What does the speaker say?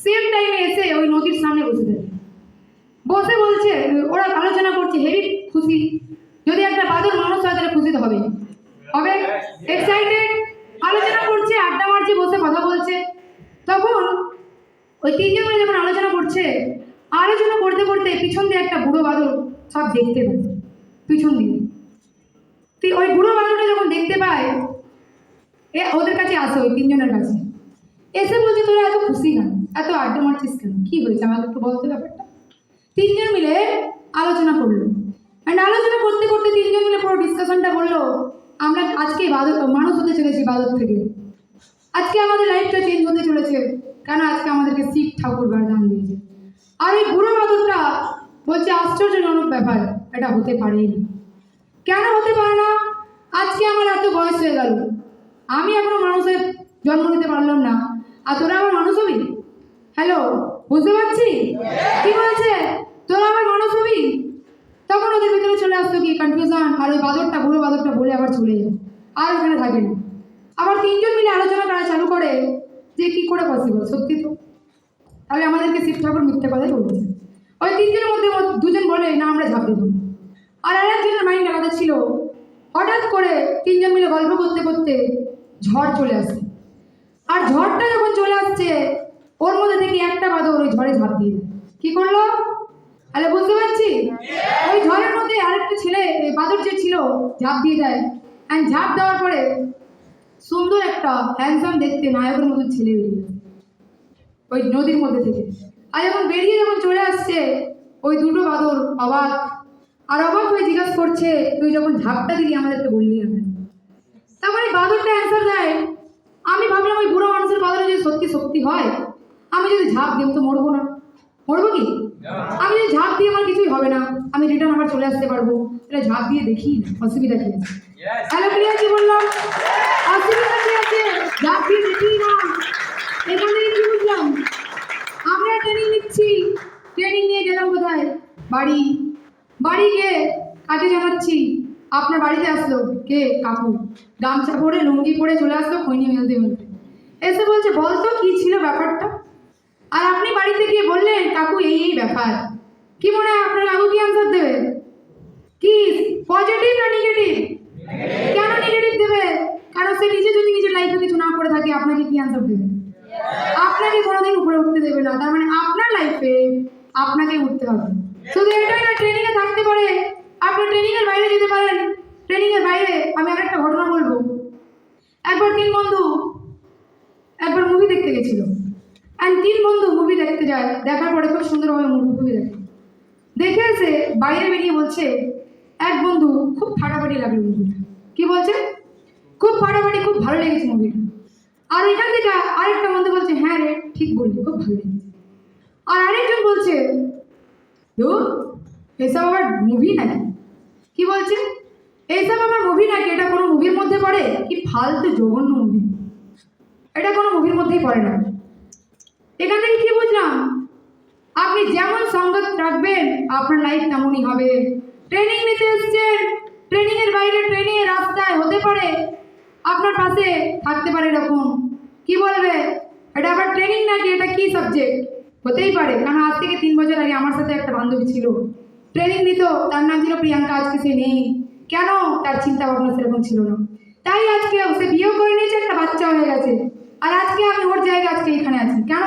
Same টাইমে এসে ওই নদীর সামনে বসে থাকে, বসে বলছে, ওরা আলোচনা করছে, হেভি খুশি, যদি একটা বাদর মানুষ হয় তাহলে খুশি তো হবে, হবে এক্সাইটেড, আলোচনা করছে, আড্ডা মারছে, বসে কথা বলছে। তখন ওই তিনজন মিলে যখন আলোচনা করছে, আলোচনা করতে করতে পিছন দিয়ে একটা বুড়ো বাদর সব দেখতে পায়, পিছন দিয়ে ওই বুড়ো বাদরটা যখন দেখতে পায়, ওদের কাছে আসে, ওই তিনজনের কাছে এসে বলছে, তোরা এত খুশি কেন, এত আড্ডা মারছিস কেন, কি হয়েছে আমাকে একটু বলতে ব্যাপারটা। তিনজন মিলে আলোচনা করলো, অ্যান্ড আলোচনা করতে করতে তিনজন মিলে পুরো ডিসকাশনটা বললো, আমরা আজকে বাদর মানুষ হতে চলেছি, বাদর থেকে আজকে আমাদের লাইফটা চেঞ্জ হতে চলেছে, কেন আজকে আমাদেরকে শিব ঠাকুর বরদান দিয়েছে। আর এই বুড়ো বাদরটা বলছে, আশ্চর্যজনক ব্যাপার, এটা হতে পারেই না। কেন হতে পারে না? আজকে আমার এত বয়স হয়ে গেল, আমি এখনো মানুষের জন্ম নিতে পারলাম না, আর তোরা আমার মানুষ হবি? হ্যালো, বুঝতে পারছি কি বলছে, তোরা আমার মানুষ হবি? তখন ওদের ভিতরে চলে আসতো কি কনফিউশন, আর ওই বাদরটা, বুড়ো বাদরটা বলে আবার চলে যায়, আর ওখানে থাকে না। আবার তিনজন মিলে আলোচনা করা চালু করে যে কি করে পসিবল, সত্যি তো, তাহলে আমাদেরকে শিব ঠাকুর মিথ্যে কথাই বলছে। ওই তিনজনের মধ্যে দুজন বলে, না আমরা ঝাঁপ দেবো। আর আরেকজনের মাইন্ড আলাদা ছিল। হঠাৎ করে তিনজন মিলে গল্প করতে করতে ঝড় চলে আসে, আর ঝড়টা যখন চলে আসছে, ওর মধ্যে থেকে একটা বাদর ওই ঝড়ে ঝাঁপ দিয়ে দেয়। কি করলো? আরে বুঝতে পারছি, ওই ঝড়ের মধ্যে আরেকটা ছেলে, বাদর যে ছিল, ঝাঁপ দিয়ে দেয়, অ্যান্ড ঝাঁপ দেওয়ার পরে সুন্দর একটা হ্যান্ডসাম দেখতে নায়কের মতো ছেলে বেরিয়ে যায় ওই নদীর মধ্যে থেকে। আর যখন বেরিয়ে যখন চলে আসছে, ওই দুটো বাদর অবাক, আর অবাক হয়ে জিজ্ঞাসা করছে, তুই যখন ঝাঁপটা দিলি আমাদেরকে বললি না? তারপরে বাদরটা অ্যান্সার দেয়, আমি ভাবলাম ওই বুড়ো মানুষের বাদরে যদি সত্যি শক্তি হয়, আমি যদি ঝাঁপ দিই তো মরবো না, মরবো কি? আমি যদি ঝাঁপ দিয়ে আমার কিছুই হবে না, আমি রিটার্ন আবার চলে আসতে পারবো, তাহলে ঝাঁপ দিয়ে দেখি অসুবিধা কি আছে। হ্যালো ক্লিয়ার, কি বললাম? অসুবিধা কি আছে? ঝাঁপ দিয়ে দেখি না। এখান থেকে কি বুঝলাম? আমরা ট্রেনিং নিচ্ছি, ট্রেনিং নিয়ে গেলাম কোথায়? বাড়ি। বাড়ি গিয়ে কাকে জানাচ্ছি, আপনার বাড়িতে আসলো কে? কাকু, গামছা পরে লুঙ্গি পরে চলে আসলো খৈনি মেলতে মেলতে, এসে বলছে, বলতো কি ছিল ব্যাপারটা? আর আপনি বাড়িতে গিয়ে বললেন, কাকু এই এই ব্যাপার। কি মনে হয় আপনার কাকু কি আনসার দেবে? কি পজিটিভ না নেগেটিভ? কেন নেগেটিভ দেবে? কারণ সে নিজে যদি নিজের লাইফে কিছু না করে থাকে, আপনাকে কি আনসার দেবে? আপনাকে কোনোদিন উপরে উঠতে দেবে না। তার মানে আপনার লাইফে আপনাকে উঠতে হবে। শুধু এটাই না, ট্রেনিং এ থাকতে পারে, আপনি ট্রেনিং এর বাইরে যেতে পারেন। ট্রেনিং এর বাইরে আমি আরেকটা ঘটনা বলবো। একবার তিন বন্ধু একবার মুভি দেখতে গেছিল, অ্যান্ড তিন বন্ধু মুভি দেখতে যায়, দেখার পরে খুব সুন্দরভাবে মুভি দেখে এসে বাইরে বেরিয়ে বলছে, এক বন্ধু খুব ফাটাফাটি লাগলো মুভিটা। কি বলছে? খুব ফাটাফাটি, খুব ভালো লেগেছে মুভিটা। আর এখান থেকে আরেকটা বন্ধু বলছে, হ্যাঁ রে ঠিক বললি, খুব ভালো লেগেছে। আর আরেকজন বলছে, এসব আবার মুভি নাকি? কি বলছে? এইসব আমার মুভি নাকি? এটা কোনো মুভির মধ্যে পড়ে? কি ফালতু জঘন্য মুভি, এটা কোনো মুভির মধ্যেই পড়ে না। এখান থেকে কি বুঝলাম? আপনি যেমন সঙ্গত রাখবেন, আপনার লাইফ তেমনই হবে। ট্রেনিং নিতে এসছেন, ট্রেনিং এর বাইরে, ট্রেনিং এর রাস্তায় হতে পারে আপনার পাশে থাকতে পারে এরকম, কি বলবে, এটা আবার ট্রেনিং নাকি, এটা কি সাবজেক্ট? হতেই পারে, কারণ আজ থেকে 3 বছর আগে আমার সাথে একটা বান্ধবী ছিল, ট্রেনিং দিত, তার নাম ছিল প্রিয়াঙ্কা, আজকে সে নেই। কেন? তার চিন্তা ভাবনা সেরকম ছিল না, তাই আজকে সে বিয়েও করে নিয়েছে, একটা বাচ্চা হয়ে গেছে, আর আজকে আমি ওর জায়গায় আজকে এখানে আছি। কেন?